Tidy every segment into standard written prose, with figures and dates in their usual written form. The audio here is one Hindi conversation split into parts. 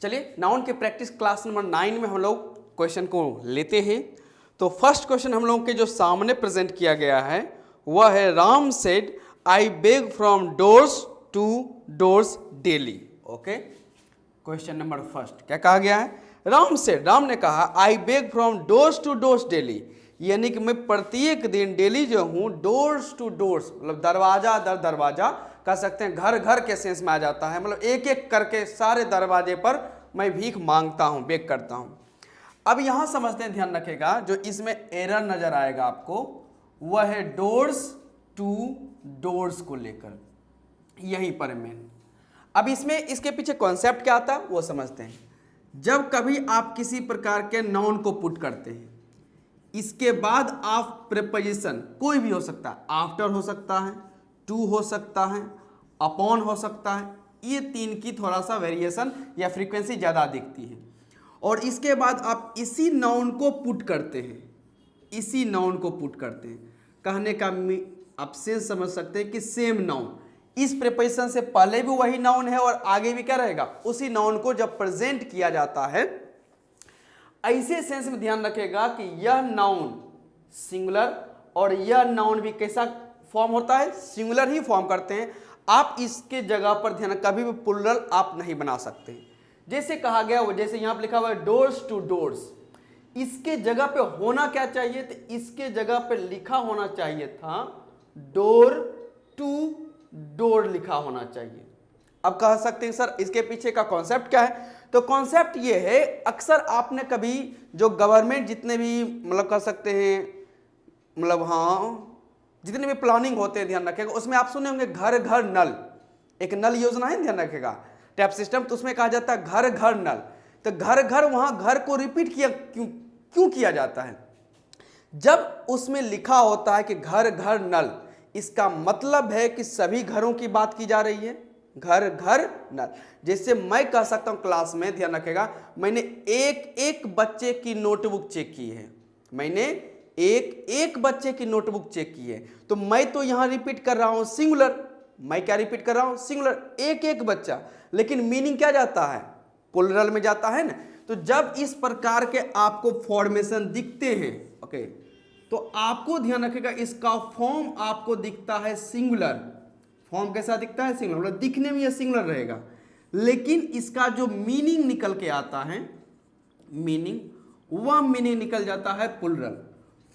चलिए नाउन के प्रैक्टिस क्लास नंबर 9 में हम लोग क्वेश्चन को लेते हैं। तो फर्स्ट क्वेश्चन हम लोगों के जो सामने प्रेजेंट किया गया है वह है Ram said I beg from doors to doors daily. Okay, question number first क्या कहा गया है? राम सेड, राम ने कहा I beg from doors to doors daily, यानी कि मैं प्रत्येक दिन डेली जो हूँ डोर्स टू डोर्स मतलब दरवाजा दर दरवाजा कह सकते हैं, घर घर के सेंस में आ जाता है, मतलब एक एक करके सारे दरवाजे पर मैं भीख मांगता हूँ, बेग करता हूँ। अब यहाँ समझते हैं, ध्यान रखेगा, जो इसमें एरर नजर आएगा आपको वह है डोर्स टू डोर्स को लेकर, यहीं पर मेन। अब इसमें इसके पीछे कॉन्सेप्ट क्या आता है वो समझते हैं। जब कभी आप किसी प्रकार के नाउन को पुट करते हैं, इसके बाद आप प्रीपोजिशन कोई भी हो सकता है, आफ्टर हो सकता है, टू हो सकता है, अपॉन हो सकता है, ये तीन की थोड़ा सा वेरिएशन या फ्रीक्वेंसी ज़्यादा दिखती है। और इसके बाद आप इसी नाउन को पुट करते हैं, इसी नाउन को पुट करते हैं। कहने का आप सेंस समझ सकते हैं कि सेम नाउन, इस प्रीपोजिशन से पहले भी वही नाउन है और आगे भी क्या रहेगा, उसी नाउन को जब प्रेजेंट किया जाता है, ऐसे सेंस में ध्यान रखेगा कि यह नाउन सिंगुलर और यह नाउन भी कैसा फॉर्म होता है, सिंगुलर ही फॉर्म करते हैं। आप इसके जगह पर ध्यान, कभी भी प्लुरल आप नहीं बना सकते। जैसे कहा गया वो, जैसे यहां पर लिखा हुआ है डोर्स टू डोर्स, इसके जगह पे होना क्या चाहिए, तो इसके जगह पे लिखा होना चाहिए था डोर टू डोर लिखा होना चाहिए। अब कह सकते हैं सर इसके पीछे का कॉन्सेप्ट क्या है? तो कॉन्सेप्ट ये है, अक्सर आपने कभी जो गवर्नमेंट जितने भी मतलब कह सकते हैं, मतलब हाँ जितने भी प्लानिंग होते हैं, ध्यान रखेगा, उसमें आप सुने होंगे घर घर नल, एक नल योजना है, ध्यान रखेगा, टैप सिस्टम, तो उसमें कहा जाता है घर घर नल। तो घर घर, वहां घर को रिपीट किया क्यों किया जाता है? जब उसमें लिखा होता है कि घर घर नल, इसका मतलब है कि सभी घरों की बात की जा रही है, घर घर नल। जैसे मैं कह सकता हूं क्लास में, ध्यान रखेगा, मैंने एक एक बच्चे की नोटबुक चेक की है, मैंने एक एक बच्चे की नोटबुक चेक की है, तो मैं तो यहां रिपीट कर रहा हूं सिंगुलर। मैं क्या रिपीट कर रहा हूं? सिंगुलर, एक एक बच्चा, लेकिन मीनिंग क्या जाता है, प्लुरल में जाता है ना। तो जब इस प्रकार के आपको फॉर्मेशन दिखते हैं, ओके, तो आपको ध्यान रखेगा इसका फॉर्म आपको दिखता है सिंगुलर। फॉर्म कैसा दिखता है? सिंगुलर, मतलब दिखने में यह सिंगुलर रहेगा, लेकिन इसका जो मीनिंग निकल के आता है, मीनिंग, वह मीनिंग निकल जाता है plural.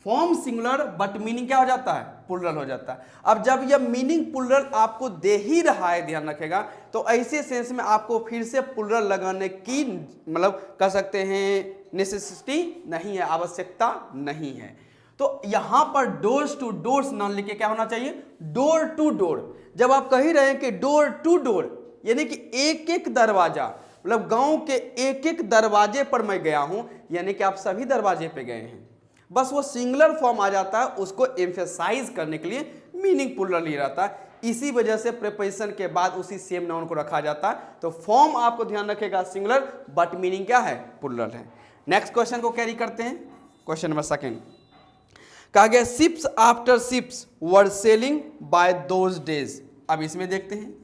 Form singular but meaning क्या हो जाता है? प्लुरल हो जाता है। अब जब यह मीनिंग प्लुरल आपको दे ही रहा है, ध्यान रखेगा, तो ऐसे सेंस में आपको फिर से प्लुरल लगाने की मतलब कह सकते हैं नेसेसिटी नहीं है, आवश्यकता नहीं है। तो यहां पर डोर्स टू डोर्स ना लिख के क्या होना चाहिए, डोर टू डोर। जब आप कह ही रहे हैं कि डोर टू डोर, यानी कि एक एक दरवाजा, मतलब गांव के एक एक दरवाजे पर मैं गया हूं, यानी कि आप सभी दरवाजे पे गए हैं। बस वो सिंगुलर फॉर्म आ जाता है, उसको एम्फेसाइज करने के लिए मीनिंग प्लुरल ही रहता है। इसी वजह से प्रीपोजिशन के बाद उसी सेम नाउन को रखा जाता है। तो फॉर्म आपको ध्यान रखेगा सिंगुलर, बट मीनिंग क्या है? प्लुरल है। नेक्स्ट क्वेश्चन को कैरी करते हैं, क्वेश्चन नंबर सेकंड। कहा गया ships after ships were sailing by those days. अब इसमें देखते हैं,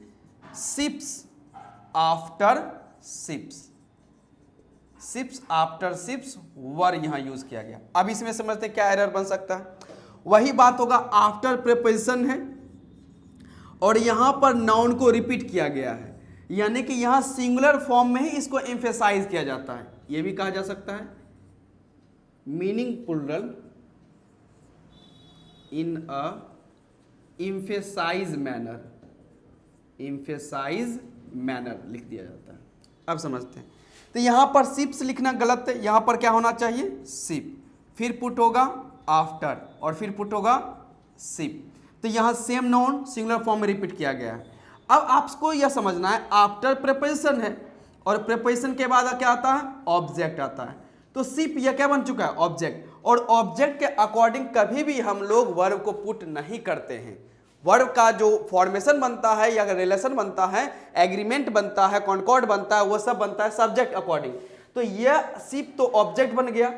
ships after ships, ships after ships were यहां यूज किया गया। अब इसमें समझते हैं क्या एरर बन सकता है। वही बात होगा, आफ्टर प्रीपोजिशन है और यहां पर नाउन को रिपीट किया गया है, यानी कि यहां सिंगुलर फॉर्म में ही इसको एम्फेसाइज किया जाता है। यह भी कहा जा सकता है मीनिंग प्लुरल इन अ एम्फेसाइज मैनर, एम्फेसाइज मैनर लिख दिया जाता है। अब समझते हैं, तो यहां पर शिप्स लिखना गलत है, यहां पर क्या होना चाहिए? शिप, फिर पुट होगा आफ्टर और फिर पुट होगा शिप। तो यहां सेम नाउन सिंगुलर फॉर्म में रिपीट किया गया है। अब आपको यह समझना है, आफ्टर प्रीपोजिशन है और प्रीपोजिशन के बाद क्या आता है? ऑब्जेक्ट आता है। तो शिप यह क्या बन चुका है? ऑब्जेक्ट। और ऑब्जेक्ट के अकॉर्डिंग कभी भी हम लोग वर्ब को पुट नहीं करते हैं। वर्ब का जो फॉर्मेशन बनता है या रिलेशन बनता है, एग्रीमेंट बनता है, कॉन्कॉर्ड बनता है, वो सब बनता है सब्जेक्ट अकॉर्डिंग। तो यह शिप तो ऑब्जेक्ट बन गया।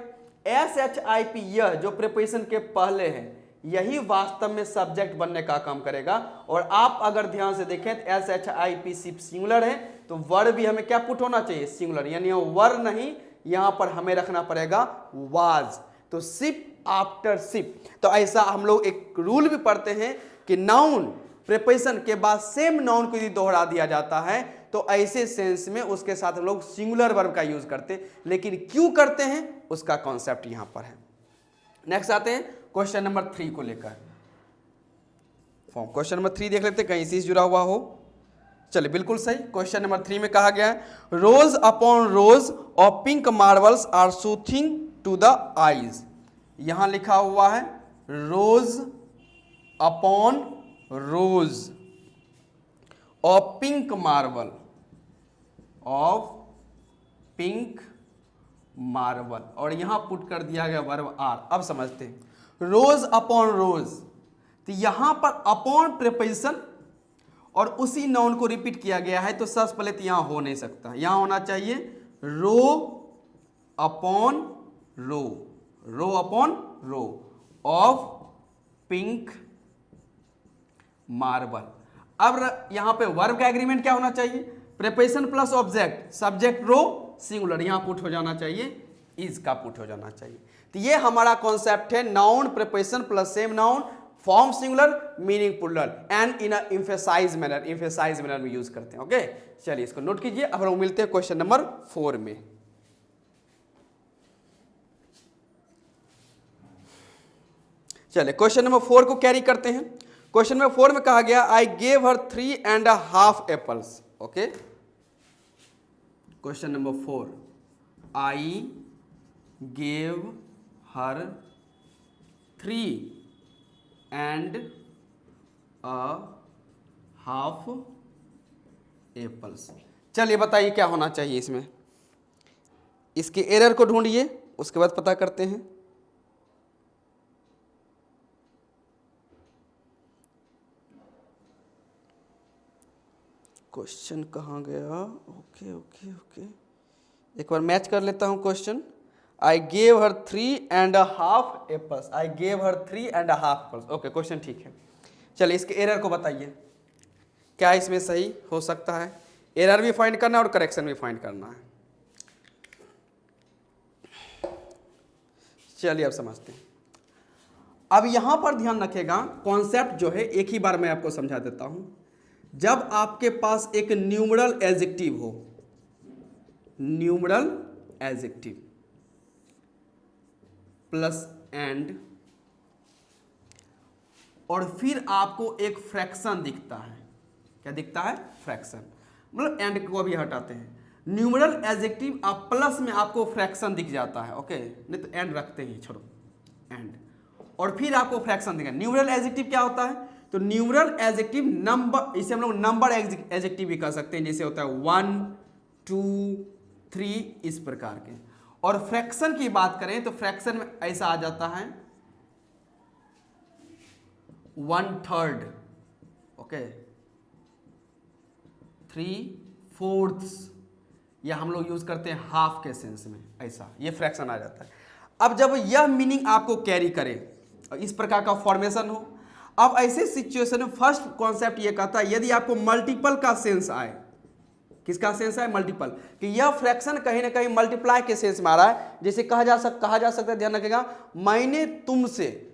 SHIP यह जो प्रीपोजिशन के पहले है, यही वास्तव में सब्जेक्ट बनने का काम करेगा। और आप अगर ध्यान से देखें तो SHIP शिप सिंगुलर है, तो वर्ब भी हमें क्या पुट होना चाहिए, सिंगुलर, यानी वर नहीं, यहां पर हमें रखना पड़ेगा वाज। तो शिप आफ्टर शिप, तो ऐसा हम लोग एक रूल भी पढ़ते हैं कि नाउन प्रीपोजिशन के बाद सेम नाउन को यदि दोहरा दिया जाता है तो ऐसे सेंस में उसके साथ हम लोग सिंगुलर वर्ब का यूज करते, लेकिन क्यों करते हैं उसका कॉन्सेप्ट यहां पर है। नेक्स्ट आते हैं क्वेश्चन नंबर 3 को लेकर। फॉर्म क्वेश्चन नंबर 3 देख लेते हैं, कहीं इसी से जुड़ा हुआ हो। चलिए बिल्कुल सही, क्वेश्चन नंबर 3 में कहा गया है rows upon rows of pink marbles are soothing to the eyes. यहां लिखा हुआ है rows upon rows of pink marble, of pink marble, और यहां पुट कर दिया गया वर्ब आर। अब समझते हैं रोज अपॉन रोज, तो यहां पर अपॉन प्रीपोजिशन और उसी नाउन को रिपीट किया गया है, तो सबसे पहले तो यहां हो नहीं सकता, यहां होना चाहिए row upon row, row upon row of pink marble. अब यहां पे वर्ब का एग्रीमेंट क्या होना चाहिए, preposition plus object, subject row singular, यहां पुट हो जाना चाहिए, इज का पुट हो जाना चाहिए। तो ये हमारा कॉन्सेप्ट है, noun preposition plus same noun, form singular, meaning plural, and in emphasise manner, emphasise manner में यूज करते हैं। ओके, चलिए इसको नोट कीजिए। अब हम मिलते हैं क्वेश्चन नंबर 4 में। चलिए क्वेश्चन नंबर 4 को कैरी करते हैं। क्वेश्चन नंबर 4 में कहा गया I gave her 3.5 apples. Okay, question number 4, I gave her 3.5 apples. चलिए बताइए क्या होना चाहिए इसमें, इसके एरर को ढूंढिए, उसके बाद पता करते हैं। क्वेश्चन कहाँ गया, ओके ओके ओके, एक बार मैच कर लेता हूँ question. I gave her 3.5 apples, I gave her 3.5 apples. Okay, question ठीक है। चलिए इसके एरर को बताइए, क्या इसमें सही हो सकता है। एरर भी फाइंड करना है और करेक्शन भी फाइंड करना है। चलिए अब समझते हैं। अब यहां पर ध्यान रखेगा, कॉन्सेप्ट जो है एक ही बार मैं आपको समझा देता हूं। जब आपके पास एक न्यूमरल एडजेक्टिव हो, न्यूमरल एडजेक्टिव प्लस एंड, और फिर आपको एक फ्रैक्शन दिखता है, क्या दिखता है, फ्रैक्शन, मतलब एंड को भी हटाते हैं। न्यूमरल एडजेक्टिव आप प्लस में आपको फ्रैक्शन दिख जाता है, ओके, नहीं तो एंड रखते ही, छोड़ो एंड, और फिर आपको फ्रैक्शन दिखेगा। न्यूमरल एडजेक्टिव क्या होता है, तो न्यूमरल एडजेक्टिव नंबर, इसे हम लोग नंबर एडजेक्टिव भी कह सकते हैं, जैसे होता है 1 2 3 इस प्रकार के। और फ्रैक्शन की बात करें तो फ्रैक्शन में ऐसा आ जाता है 1/3, ओके, 3/4, या हम लोग यूज करते हैं हाफ के सेंस में, ऐसा ये फ्रैक्शन आ जाता है। अब जब यह मीनिंग आपको कैरी करे, इस प्रकार का फॉर्मेशन हो, अब ऐसे सिचुएशन में फर्स्ट कॉन्सेप्ट ये कहता है यदि आपको मल्टीपल का सेंस आए, किसका सेंस है, मल्टीपल, कि यह फ्रैक्शन कहीं ना कहीं मल्टीप्लाई के सेंस में आ रहा है। जैसे कहा जा सकता है, ध्यान रखिएगा, मैंने तुमसे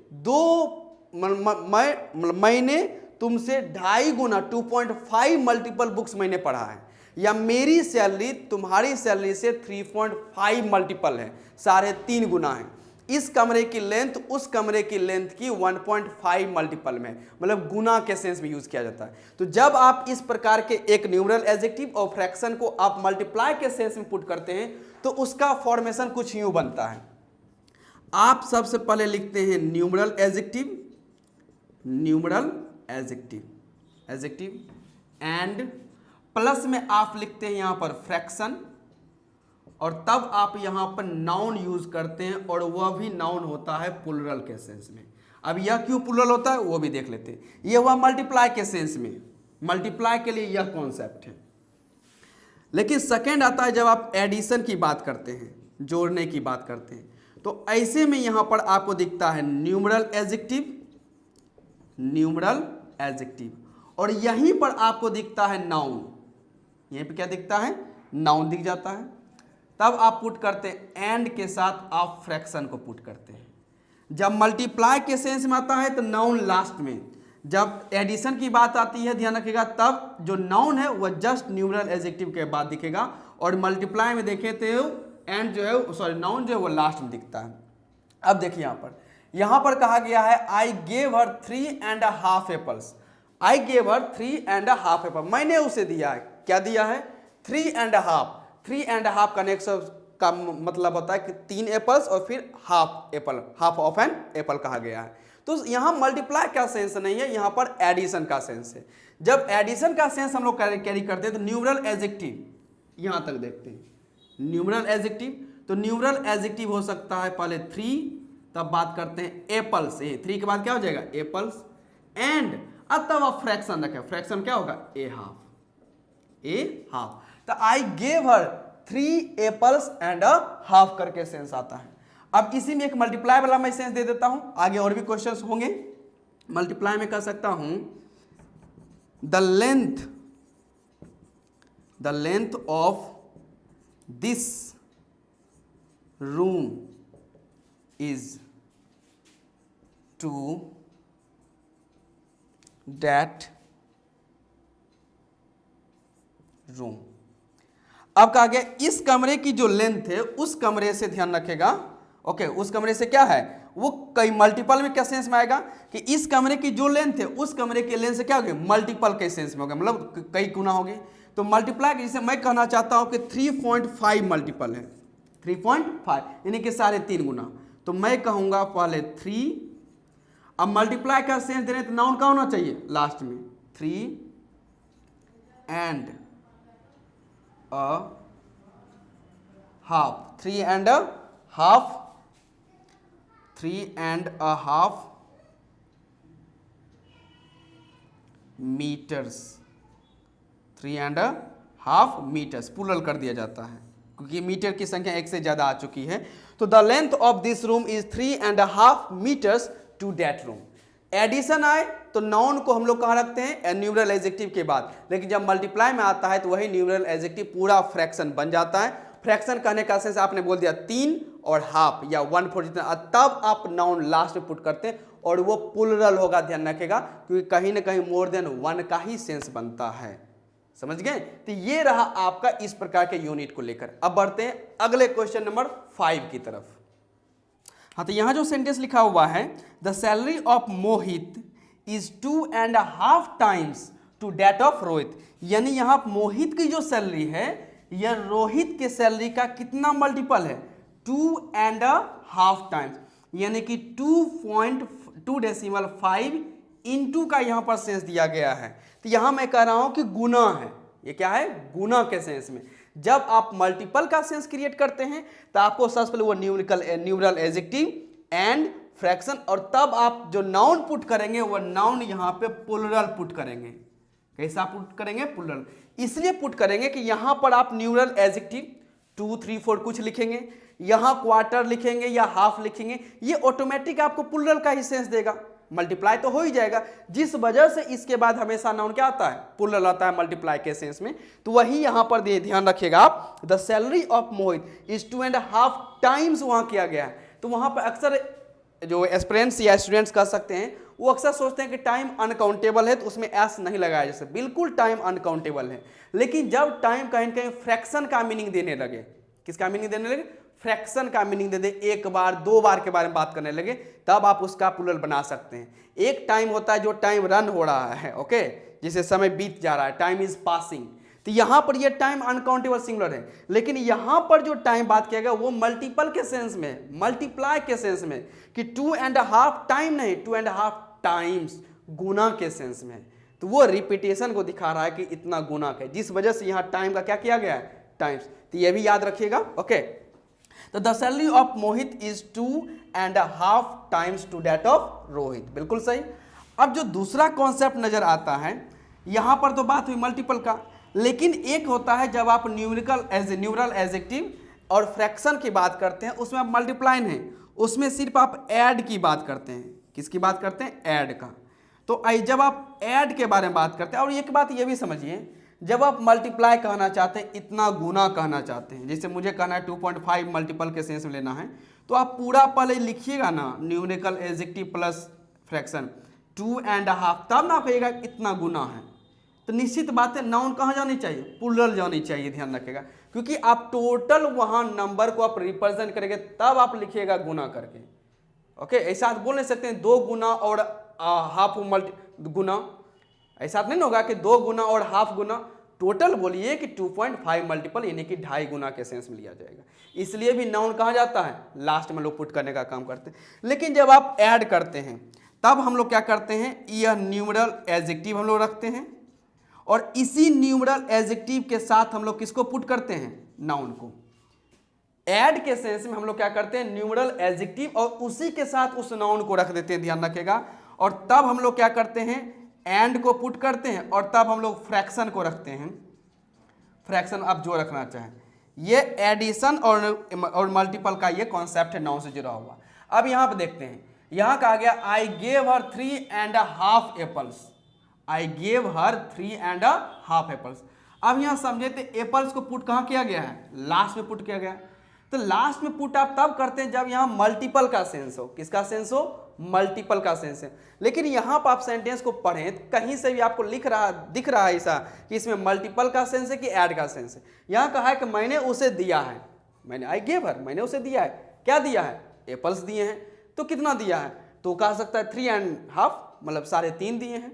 मैंने तुमसे 2.5 गुना 2.5 मल्टीपल बुक्स मैंने पढ़ा है, या मेरी सैलरी तुम्हारी सैलरी से 3.5 मल्टीपल है, 3.5 गुना है। इस कमरे की लेंथ उस कमरे की लेंथ की 1.5 मल्टीपल में, मतलब गुना के सेंस में यूज किया जाता है। तो जब आप इस प्रकार के एक न्यूमरल एडजेक्टिव और फ्रैक्शन को आप मल्टीप्लाई के सेंस में पुट करते हैं तो उसका फॉर्मेशन कुछ यूं बनता है। आप सबसे पहले लिखते हैं numeral adjective, numeral adjective and plus में आप लिखते हैं यहां पर फ्रैक्शन, और तब आप यहां पर नाउन यूज करते हैं, और वह भी नाउन होता है प्लूरल के सेंस में। अब यह क्यों प्लूरल होता है वो भी देख लेते हैं। यह हुआ मल्टीप्लाई के सेंस में, मल्टीप्लाई के लिए यह कॉन्सेप्ट है। लेकिन सेकेंड आता है जब आप एडिशन की बात करते हैं, जोड़ने की बात करते हैं, तो ऐसे में यहां पर आपको दिखता है न्यूमरल एडजेक्टिव, और यहीं पर आपको दिखता है नाउन, यहीं पे क्या दिखता है, नाउन दिख जाता है। तब आप पुट करते हैं एंड के साथ आप फ्रैक्शन को पुट करते हैं। जब मल्टीप्लाई के सेंस में आता है तो नाउन लास्ट में, जब एडिशन की बात आती है ध्यान रखिएगा तब जो नाउन है वह जस्ट न्यूमरल एडजेक्टिव के बाद दिखेगा, और मल्टीप्लाई में देखें तो एंड जो है सॉरी नाउन जो है वो लास्ट में दिखता है। अब देखिए यहाँ पर कहा गया है I gave her 3.5 apples. I gave her 3.5 Apple, मैंने उसे दिया है, क्या दिया है, 3.5। 3.5 का नेक्स्ट का मतलब होता है कि 3 एप्पल्स और फिर half apple, half of an apple कहा गया है। तो यहाँ मल्टीप्लाई का सेंस नहीं है, यहाँ पर एडिशन का सेंस है। जब एडिशन का सेंस हम लोग कैरी करते हैं तो न्यूमरल एडजेक्टिव, यहाँ तक देखते हैं न्यूमरल एडजेक्टिव, तो न्यूमरल एडजेक्टिव हो सकता है पहले 3, तब बात करते हैं एप्पल्स, 3 के बाद क्या हो जाएगा एप्पल्स, एंड अब तब आप फ्रैक्शन रखें, फ्रैक्शन क्या होगा ए हाफ। तो I gave her 3 apples and a half करके सेंस आता है। अब इसी में एक मल्टीप्लाई वाला मैं सेंस दे देता हूं, आगे और भी क्वेश्चंस होंगे। मल्टीप्लाई में कह सकता हूं the length of this room is to that room. अब कहा गया इस कमरे की जो लेंथ है उस कमरे से, ध्यान रखेगा, ओके, उस कमरे से क्या है वो कई मल्टीपल में क्या सेंस में आएगा कि इस कमरे की जो लेंथ है उस कमरे के लेंथ से क्या होगी, मल्टीपल के सेंस में होगा, मतलब कई गुना होगी। तो मल्टीप्लाई जिसे मैं कहना चाहता हूं कि 3.5 मल्टीपल है, 3.5 यानी कि 3.5 गुना। तो मैं कहूंगा पहले 3, अब मल्टीप्लाई का सेंस देने तो नाउन का होना चाहिए लास्ट में, 3 and a half, 3.5 metres, 3.5 metres plural कर दिया जाता है क्योंकि मीटर की संख्या 1 से ज्यादा आ चुकी है। तो the length of this room is 3.5 metres to that room. Addition आए तो नाउन को हम लोग कहाँ रखते हैं, न्यूमरल एडजेक्टिव के बाद, लेकिन जब मल्टीप्लाई में आता है तो वही न्यूमरल एडजेक्टिव पूरा फ्रैक्शन बन जाता है। फ्रैक्शन कहने का सेंस आपने बोल दिया 3 और हाफ या 1/4 जितना, तब आप नाउन लास्ट में पुट करते हैं और वो प्लूरल होगा, ध्यान रखेगा, क्योंकि कहीं ना कहीं मोर देन 1 का ही सेंस बनता है। समझ गए? तो ये रहा आपका इस प्रकार के यूनिट को लेकर। अब बढ़ते हैं अगले क्वेश्चन नंबर 5 की तरफ। हाँ, तो यहां जो सेंटेंस लिखा हुआ है the salary of Mohit is 2.5 times to that of Rohit, यानी यहां मोहित की जो सैलरी है यह रोहित के सैलरी का कितना मल्टीपल है, 2.5 टाइम्स, यानी कि 2.5 इंटू का यहां पर सेंस दिया गया है। तो यहां मैं कह रहा हूं कि गुना है, ये क्या है, गुना के सेंस में। जब आप मल्टीपल का सेंस क्रिएट करते हैं तो आपको सबसे पहले वो न्यूमरल एडजेक्टिव एंड फ्रैक्शन, और तब आप जो नाउन पुट करेंगे वो नाउन यहां पे प्लूरल पुट करेंगे। कैसा पुट करेंगे, प्लूरल। इसलिए पुट करेंगे कि यहां पर आप न्यूमरल एडजेक्टिव 2, 3, 4 कुछ लिखेंगे, यहां क्वार्टर लिखेंगे या हाफ लिखेंगे, ये ऑटोमेटिक आपको प्लूरल का ही सेंस देगा, मल्टीप्लाई तो हो ही जाएगा। जिस वजह से इसके बाद हमेशा नाउन क्या आता है, प्लूरल आता है मल्टीप्लाई के सेंस में। तो वही यहां पर ध्यान रखिएगा आप, the salary of Mohit is 2.5 times वहां किया गया है। तो वहां पर अक्सर जो एस्पिरेंट्स या स्टूडेंट्स कह सकते हैं वो अक्सर सोचते हैं कि टाइम अनकाउंटेबल है तो उसमें एस नहीं लगाया, जैसे बिल्कुल टाइम अनकाउंटेबल है। लेकिन जब टाइम कहीं कहीं फ्रैक्शन का मीनिंग देने लगे, किसका मीनिंग देने लगे, फ्रैक्शन का मीनिंग दे दे, 1 बार 2 बार के बारे में बात करने लगे, तब आप उसका प्लूरल बना सकते हैं। एक टाइम होता है जो टाइम रन हो रहा है, ओके, जिसे समय बीत जा रहा है, टाइम इज पासिंग। तो यहां पर ये टाइम अनकाउंटेबल सिंगुलर है, लेकिन यहां पर जो टाइम बात किया गया वो मल्टीपल के सेंस में, मल्टीप्लाई के सेंस में, कि 2.5 टाइम नहीं, 2.5 टाइम्स, गुना के सेंस में। तो वो रिपीटेशन को दिखा रहा है कि इतना गुना का, जिस वजह से यहां टाइम का क्या किया गया है, टाइम्स। तो ये भी याद रखिएगा, ओके। तो the salary of Mohit is 2.5 times to that of Rohit, बिल्कुल सही। अब जो दूसरा कॉन्सेप्ट नजर आता है, यहां पर तो बात हुई मल्टीपल का, लेकिन एक होता है जब आप न्यूमरल एडजेक्टिव और फ्रैक्शन की बात करते हैं, उसमें आप मल्टीप्लाइन है, उसमें सिर्फ आप ऐड की बात करते हैं। किसकी बात करते हैं, ऐड का। तो जब आप ऐड के बारे में बात करते हैं, और एक बात ये भी समझिए, जब आप मल्टीप्लाई कहना चाहते हैं, इतना गुना कहना चाहते हैं, जैसे मुझे कहना है 2.5 मल्टीपल के सेंस में लेना है, तो आप पूरा पहले लिखिएगा ना, न्यूमेरिकल एडजेक्टिव प्लस फ्रैक्शन 2.5, तब ना कहिएगा इतना गुना है। तो निश्चित बात है नाउन कहाँ जानी चाहिए, प्लूरल जानी चाहिए, ध्यान रखिएगा, क्योंकि आप टोटल वहाँ नंबर को आप रिप्रेजेंट करेंगे तब आप लिखिएगा गुना करके। ओके, ऐसा आप बोल नहीं सकते हैं 2 गुना और हाफ गुना, ऐसा नहीं होगा कि 2 गुना और हाफ गुना, टोटल बोलिए कि 2.5 मल्टीपल यानी कि 2.5 गुना के सेंस में लिया जाएगा। इसलिए भी नाउन कहाँ जाता है, लास्ट में लोग पुट करने का काम करते हैं। लेकिन जब आप ऐड करते हैं तब हम लोग क्या करते हैं, यह न्यूमरल एडजेक्टिव हम लोग रखते हैं और इसी न्यूमरल एडजेक्टिव के साथ हम लोग किसको पुट करते हैं, नाउन को। ऐड के सेंस में हम लोग क्या करते हैं, न्यूमरल एडजेक्टिव और उसी के साथ उस नाउन को रख देते हैं, ध्यान रखिएगा। और तब हम लोग क्या करते हैं, एंड को पुट करते हैं और तब हम लोग फ्रैक्शन को रखते हैं। फ्रैक्शन आप जो रखना चाहें, ये एडिशन और मल्टीपल का ये कॉन्सेप्ट है नाउन से जुड़ा हुआ। अब यहाँ पे देखते हैं, यहाँ कहा गया I gave her 3.5 apples, I gave her 3.5 apples. अब यहाँ समझे तो एप्पल्स को पुट कहाँ किया गया है, लास्ट में पुट किया गया। तो लास्ट में पुट आप तब करते हैं जब यहाँ मल्टीपल का सेंस हो, किसका सेंस हो, मल्टीपल का सेंस है। लेकिन यहाँ पर आप सेंटेंस को पढ़ें तो कहीं से भी आपको दिख रहा है ऐसा कि इसमें मल्टीपल का सेंस है कि ऐड का सेंस है। यहाँ कहा है कि मैंने उसे दिया है, मैंने आई गेव हर, मैंने उसे दिया है, क्या दिया है, एप्पल्स दिए हैं। तो कितना दिया है, तो कह सकता है 3.5, मतलब 3.5 दिए हैं,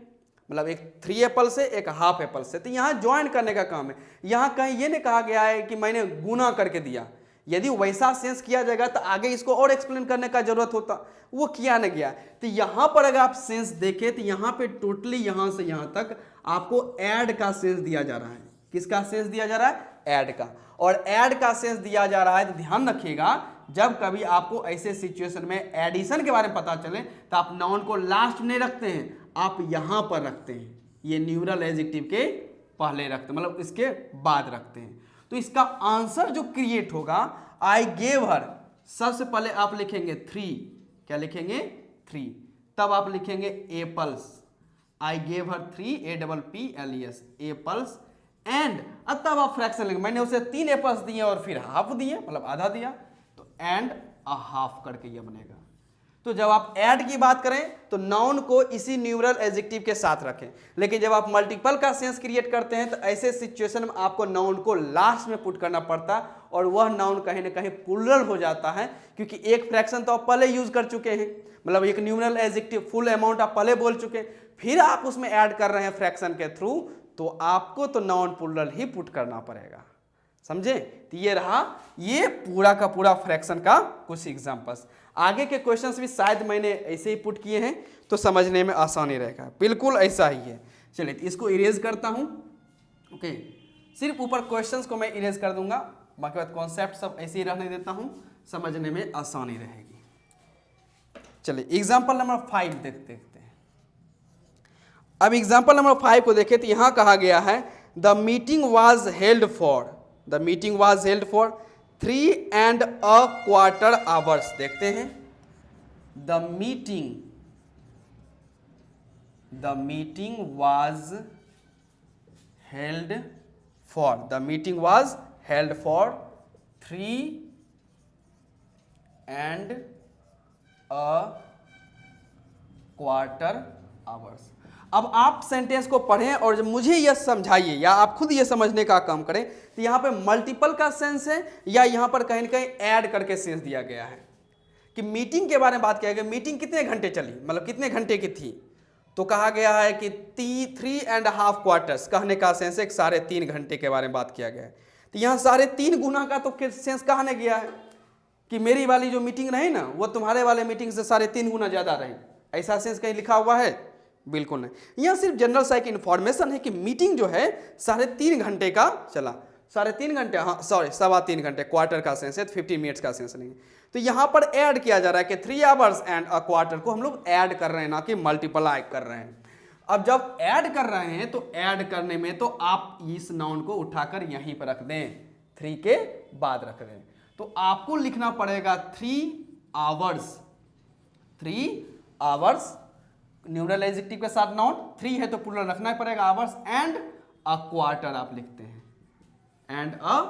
मतलब एक 3 एप्पल से एक हाफ एप्पल से। तो यहाँ ज्वाइन करने का काम है। यहाँ कहीं ये नहीं कहा गया है कि मैंने गुना करके दिया। यदि वैसा सेंस किया जाएगा तो आगे इसको और एक्सप्लेन करने का जरूरत होता, वो किया नहीं गया। तो यहाँ पर अगर आप सेंस देखें तो यहाँ पे टोटली यहाँ से यहाँ तक आपको ऐड का सेंस दिया जा रहा है। किसका सेंस दिया जा रहा है, ऐड का। और ऐड का सेंस दिया जा रहा है तो ध्यान रखिएगा, जब कभी आपको ऐसे सिचुएशन में एडिशन के बारे में पता चले तो आप नाउन को लास्ट में नहीं रखते हैं, आप यहाँ पर रखते हैं, ये न्यूमरल एडजेक्टिव के पहले रखते हैं, मतलब इसके बाद रखते हैं। तो इसका आंसर जो क्रिएट होगा, आई गेव हर, सबसे पहले आप लिखेंगे 3, क्या लिखेंगे 3, तब आप लिखेंगे apples, I gave her 3 APPLES apples, and तब आप फ्रैक्शन लिखेंगे, मैंने उसे 3 एप्पल्स दिए और फिर हाफ दिए, मतलब आधा दिया, तो एंड अ हाफ करके ये बनेगा। तो जब आप ऐड की बात करें तो नाउन को इसी न्यूमरल एडजेक्टिव के साथ रखें। लेकिन जब आप मल्टीपल का सेंस क्रिएट करते हैं तो ऐसे सिचुएशन में आपको नाउन को लास्ट में पुट करना पड़ता है और वह नाउन कहीं ना कहीं प्लूरल हो जाता है, क्योंकि एक फ्रैक्शन तो आप पहले यूज कर चुके हैं, मतलब एक न्यूमरल एडजेक्टिव फुल अमाउंट आप पहले बोल चुके हैं, फिर आप उसमें ऐड कर रहे हैं फ्रैक्शन के थ्रू, तो आपको तो नाउन प्लूरल ही पुट करना पड़ेगा। समझे? तो ये रहा ये पूरा का पूरा फ्रैक्शन का कुछ एग्जांपल्स। आगे के क्वेश्चंस भी शायद मैंने ऐसे ही पुट किए हैं तो समझने में आसानी रहेगा, बिल्कुल ऐसा ही है। चलिए इसको इरेज करता हूं। ओके, सिर्फ ऊपर क्वेश्चंस को मैं इरेज कर दूंगा, बाकी बात कॉन्सेप्ट सब ऐसे ही रहने देता हूं, समझने में आसानी रहेगी। चलिए एग्जाम्पल नंबर 5 देखते हैं। अब एग्जाम्पल नंबर 5 को देखें तो यहां कहा गया है the meeting was held for, the meeting was held for 3¼ hours. देखते हैं, the meeting was held for, the meeting was held for 3¼ hours. अब आप सेंटेंस को पढ़ें और जब मुझे यह समझाइए या आप खुद ये समझने का काम करें तो यहाँ पे मल्टीपल का सेंस है या यहाँ पर कहीं ना कहीं ऐड करके सेंस दिया गया है कि मीटिंग के बारे में बात किया गया। मीटिंग कितने घंटे चली, मतलब कितने घंटे की थी, तो कहा गया है कि 3½ क्वार्टर्स, कहने का सेंस है 3.5 घंटे के बारे में बात किया गया है। तो यहाँ 3.5 गुना का तो सेंस कहने गया है कि मेरी वाली जो मीटिंग रही ना वो तुम्हारे वाले मीटिंग से 3.5 गुना ज़्यादा रही, ऐसा सेंस कहीं लिखा हुआ है? बिल्कुल नहीं। यह सिर्फ जनरल साइक इन्फॉर्मेशन है कि मीटिंग जो है 3.5 घंटे का चला, 3.5 घंटे, हाँ सॉरी 3.25 घंटे, क्वार्टर का सेंस है, 15 मिनट्स का सेंस नहीं। तो यहाँ पर ऐड किया जा रहा है कि 3 आवर्स एंड अ क्वार्टर को हम लोग ऐड कर रहे हैं, ना कि मल्टीप्लाई कर रहे हैं। अब जब ऐड कर रहे हैं तो ऐड करने में तो आप इस नाउन को उठाकर यहीं पर रख दें, 3 के बाद रख दें, तो आपको लिखना पड़ेगा 3 आवर्स न्यूमरल एडजेक्टिव के साथ नाउन, 3 है तो प्लूरल रखना ही पड़ेगा, आवर्स एंड अ क्वार्टर आप लिखते हैं, एंड अ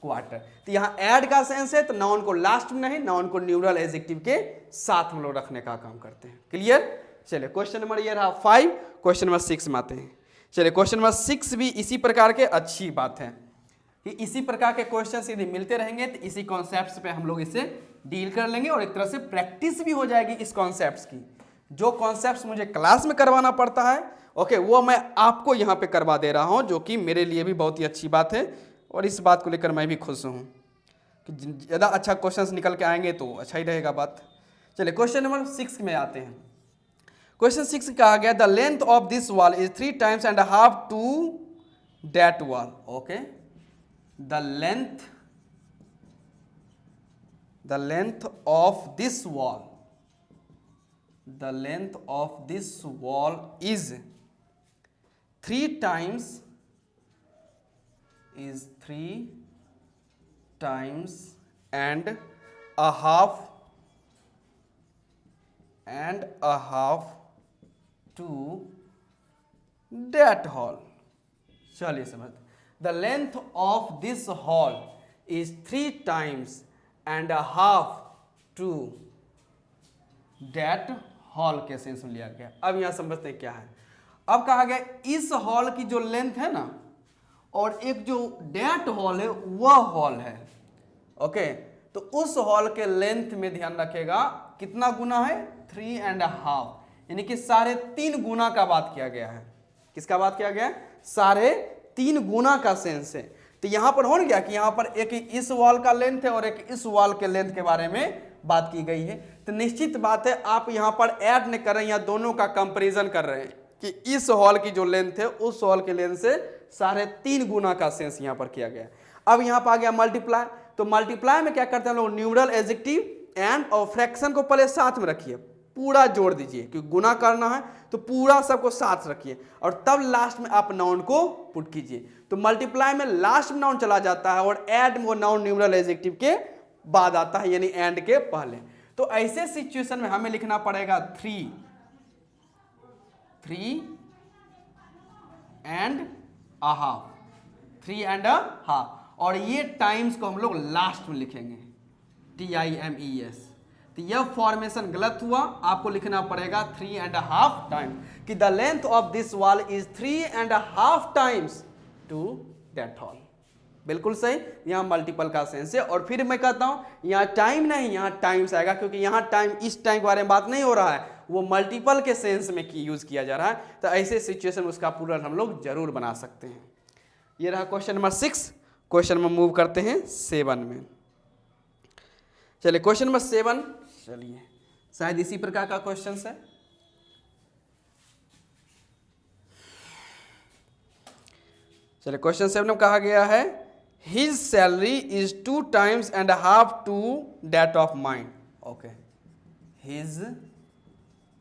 क्वार्टर। तो यहाँ ऐड का सेंस है, तो नाउन को लास्ट में नहीं, नाउन को न्यूरल एडजेक्टिव के साथ हम लोग रखने का काम करते हैं। क्लियर? चलिए क्वेश्चन नंबर ये रहा 5। क्वेश्चन नंबर 6 में आते हैं। चलिए क्वेश्चन नंबर 6 भी इसी प्रकार के, अच्छी बात है कि इसी प्रकार के क्वेश्चन यदि मिलते रहेंगे तो इसी कॉन्सेप्ट्स पे हम लोग इसे डील कर लेंगे और एक तरह से प्रैक्टिस भी हो जाएगी इस कॉन्सेप्ट्स की। जो कॉन्सेप्ट्स मुझे क्लास में करवाना पड़ता है, ओके, वो मैं आपको यहाँ पे करवा दे रहा हूँ, जो कि मेरे लिए भी बहुत ही अच्छी बात है और इस बात को लेकर मैं भी खुश हूँ कि ज़्यादा अच्छा क्वेश्चंस निकल के आएंगे तो अच्छा ही रहेगा बात। चलिए क्वेश्चन नंबर 6 में आते हैं। क्वेश्चन 6 कहा गया the length of this wall is 3 times and half to that wall. Okay, the length of this wall, the length of this wall is 3 times and a half to that hall। चलिए समझ, the length of this hall is 3 times and a half to that hall के सेंस में लिया गया। अब यहां समझते हैं क्या है। अब कहा गया इस हॉल की जो लेंथ है ना, और एक जो डेट हॉल है वह हॉल है। ओके, तो उस हॉल के लेंथ में ध्यान रखेगा कितना गुना है, 3.5, यानी कि 3.5 गुना का बात किया गया है। किसका बात किया गया है? 3.5 गुना का सेंस है। तो यहां पर हो गया कि यहां पर एक इस वॉल का लेंथ है और एक इस वॉल के लेंथ के बारे में बात की गई है। तो निश्चित बात है आप यहां पर ऐड नहीं कर रहे हैं, यहाँ दोनों का कंपैरिजन कर रहे हैं कि इस हॉल की जो लेंथ है उस हॉल के लेंथ से 3.5 गुना का सेंस यहां पर किया गया। अब यहां पर आ गया मल्टीप्लाई। तो मल्टीप्लाई में क्या करते हैं हम लोग, न्यूमरल एडजेक्टिव एंड और फ्रैक्शन को पहले साथ में रखिए, पूरा जोड़ दीजिए, क्योंकि गुना करना है तो पूरा सबको साथ रखिए और तब लास्ट में आप नाउन को पुट कीजिए। तो मल्टीप्लाई में लास्ट में नाउन चला जाता है और ऐड में वो नाउन न्यूमरल एडजेक्टिव के बाद आता है, यानी एंड के पहले। तो ऐसे सिचुएशन में हमें लिखना पड़ेगा 3 and a half, 3.5, और ये टाइम्स को हम लोग लास्ट में लिखेंगे, TIMES। तो यह फॉर्मेशन गलत हुआ, आपको लिखना पड़ेगा 3.5 टाइम्स कि the length of this wall is 3.5 times to that hall. बिल्कुल सही, यहाँ मल्टीपल का सेंस है। और फिर मैं कहता हूं यहाँ टाइम नहीं, यहाँ टाइम्स आएगा, क्योंकि यहाँ टाइम इस टाइम के बारे में बात नहीं हो रहा है, वो मल्टीपल के सेंस में यूज किया जा रहा है। तो ऐसे सिचुएशन में उसका प्लूरल हम लोग जरूर बना सकते हैं। ये रहा क्वेश्चन नंबर 6। क्वेश्चन में मूव करते हैं 7 में। चलिए क्वेश्चन नंबर 7, चलिए शायद इसी प्रकार का क्वेश्चन है। चलिए क्वेश्चन 7 में कहा गया है His salary is 2 times and a half to that of mine. Okay. His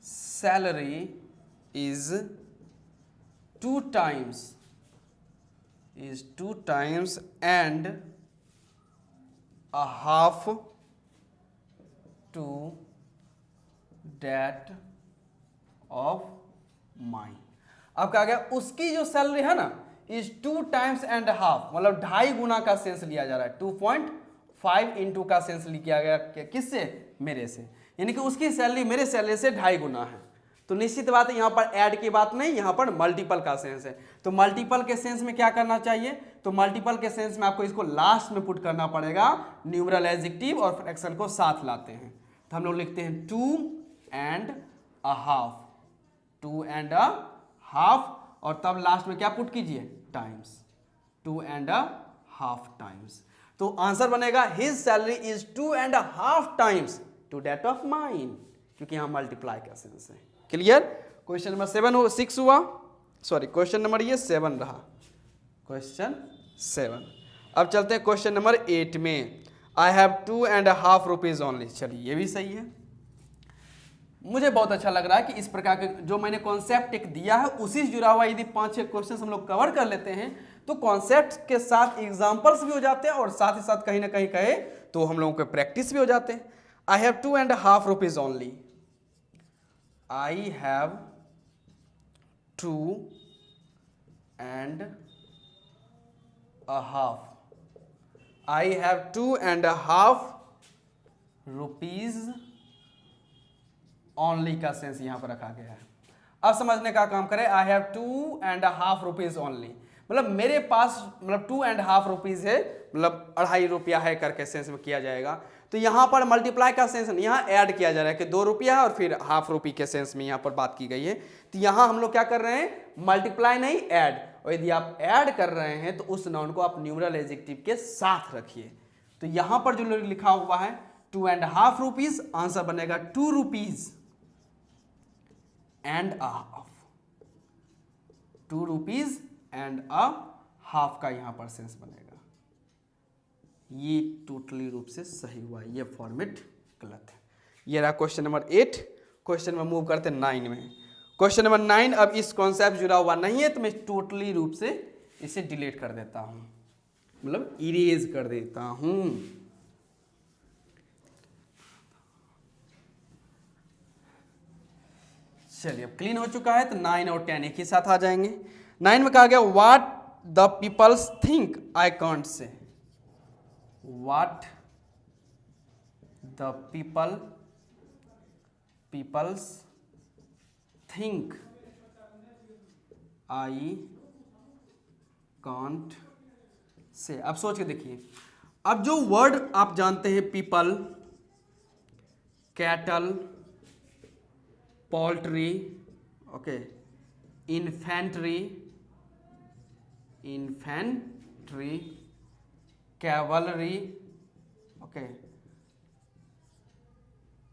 salary is 2 times and a half to that of mine. अब कहा गया उसकी जो सैलरी है ना इज 2 टाइम्स एंड हाफ, मतलब 2.5 गुना का सेंस लिया जा रहा है। 2.5 इंटू का सेंस लिया गया किससे, मेरे से, यानी कि उसकी सैलरी मेरे सैलरी से 2.5 गुना है। तो निश्चित बात है यहाँ पर ऐड की बात नहीं, यहाँ पर मल्टीपल का सेंस है। तो मल्टीपल के सेंस में क्या करना चाहिए, तो मल्टीपल के सेंस में आपको इसको लास्ट में पुट करना पड़ेगा, न्यूमरल एडजेक्टिव और फ्रैक्शन को साथ लाते हैं। तो हम लोग लिखते हैं 2.5, 2.5 और तब लास्ट में क्या पुट कीजिए, टाइम्स, 2.5 टाइम्स। तो आंसर बनेगा his salary is 2.5 times to that of mine, क्योंकि यहां मल्टीप्लाई का सेंस है। क्लियर? क्वेश्चन नंबर 6 हुआ, सॉरी क्वेश्चन नंबर ये 7 रहा, क्वेश्चन 7। अब चलते हैं क्वेश्चन नंबर 8 में। I have 2.5 rupees only. चलिए ये भी सही है, मुझे बहुत अच्छा लग रहा है कि इस प्रकार के जो मैंने कॉन्सेप्ट एक दिया है उसी से जुड़ा हुआ यदि 5-6 क्वेश्चन हम लोग कवर कर लेते हैं तो कॉन्सेप्ट के साथ एग्जांपल्स भी हो जाते हैं और साथ ही साथ कहीं ना कहीं कहे तो हम लोगों के प्रैक्टिस भी हो जाते हैं। I have 2.5 rupees only. I have 2.5 a half. I have 2.5 rupees only का सेंस यहां पर रखा गया है। अब समझने का काम करें, I have 2.5 rupees only, मतलब मेरे पास मतलब 2.5 रुपीज है, मतलब 2.5 रुपया है करके सेंस में किया जाएगा। तो यहाँ पर मल्टीप्लाई का सेंस नहीं, यहाँ ऐड किया जा रहा है कि 2 रुपया है और फिर ½ रुपये के सेंस में यहाँ पर बात की गई है। तो यहाँ हम लोग क्या कर रहे हैं, मल्टीप्लाई नहीं ऐड, और यदि आप ऐड कर रहे हैं तो उस नाउन को आप न्यूमरल एडजेक्टिव के साथ रखिए। तो यहाँ पर जो लिखा हुआ है 2.5 रुपीज, आंसर बनेगा 2 rupees and a half. 2 rupees and a half का यहाँ पर सेंस बनेगा। ये टोटली रूप से सही हुआ, ये फॉर्मेट गलत है। ये रहा क्वेश्चन नंबर 8। क्वेश्चन में मूव करते हैं 9 में। क्वेश्चन नंबर 9 अब इस कॉन्सेप्ट जुड़ा हुआ नहीं है, तो मैं टोटली रूप से इसे डिलीट कर देता हूं, मतलब इरेज कर देता हूं। चलिए अब क्लीन हो चुका है, तो 9 और 10 एक ही साथ आ जाएंगे। 9 में कहा गया what the peoples think I can't say. What the peoples think I can't say. अब सोच के देखिए, अब जो वर्ड आप जानते हैं people, cattle, poultry, okay, infantry, cavalry, okay,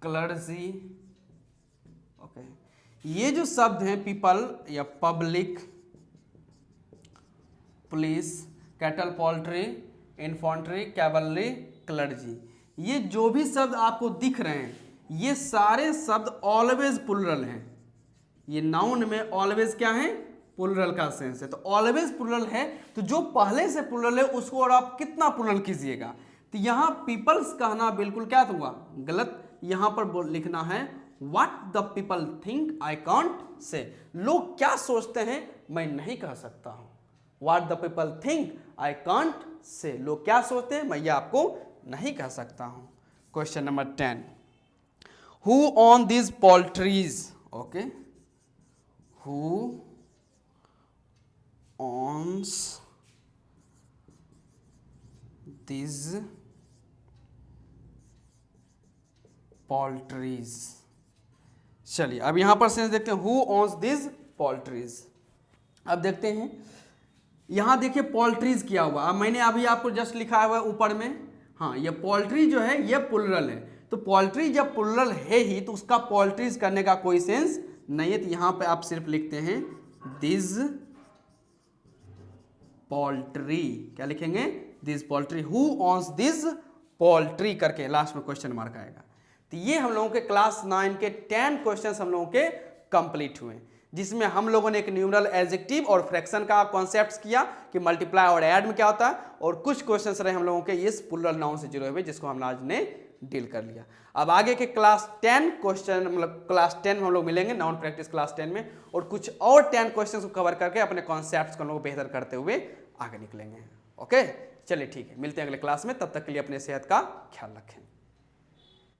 clergy, okay, ये जो शब्द हैं पीपल या public, police, cattle, poultry, infantry, cavalry, clergy, ये जो भी शब्द आपको दिख रहे हैं, ये सारे शब्द ऑलवेज प्लुरल हैं। ये नाउन में ऑलवेज क्या है, प्लुरल का सेंस है। तो ऑलवेज प्लुरल है, तो जो पहले से प्लुरल है उसको और आप कितना प्लुरल कीजिएगा। तो यहाँ पीपल्स कहना बिल्कुल क्या हुआ, गलत। यहाँ पर लिखना है what the people think I can't से। लोग क्या सोचते हैं मैं नहीं कह सकता हूँ। What the people think I can't से, लोग क्या सोचते हैं मैं ये आपको नहीं कह सकता हूँ। Question number 10, who own these poultries? Okay, who owns these poultries? चलिए अब यहां पर सेंस देखते हैं, who owns these poultries। अब देखते हैं, यहां देखिए पोल्ट्रीज किया हुआ। अब मैंने अभी आपको जस्ट लिखा हुआ है ऊपर में, हाँ ये पोल्ट्री जो है ये प्लुरल है। तो पोल्ट्री जब प्लुरल है ही तो उसका पोल्ट्रीज करने का कोई सेंस नहीं है। तो यहां पे आप सिर्फ लिखते हैं दिस पोल्ट्री। क्या लिखेंगे, this poultry. Who owns this poultry करके लास्ट में क्वेश्चन मार्क आएगा। तो ये हम लोगों के क्लास 9 के 10 क्वेश्चंस हम लोगों के कंप्लीट हुए, जिसमें हम लोगों ने एक न्यूमरल एडजेक्टिव और फ्रैक्शन का कॉन्सेप्ट्स किया कि मल्टीप्लाई और ऐड में क्या होता है, और कुछ क्वेश्चंस रहे हम लोगों के इस प्लुरल नाउन से जुड़े हुए, जिसको हम आज ने डील कर लिया। अब आगे के क्लास 10 क्वेश्चन, मतलब क्लास 10 में हम लोग मिलेंगे नाउन प्रैक्टिस क्लास 10 में, और कुछ और 10 क्वेश्चंस को कवर करके अपने कॉन्सेप्ट्स को हम लोग बेहतर करते हुए आगे निकलेंगे। ओके, चलिए ठीक है, मिलते हैं अगले क्लास में। तब तक के लिए अपने सेहत का ख्याल रखें।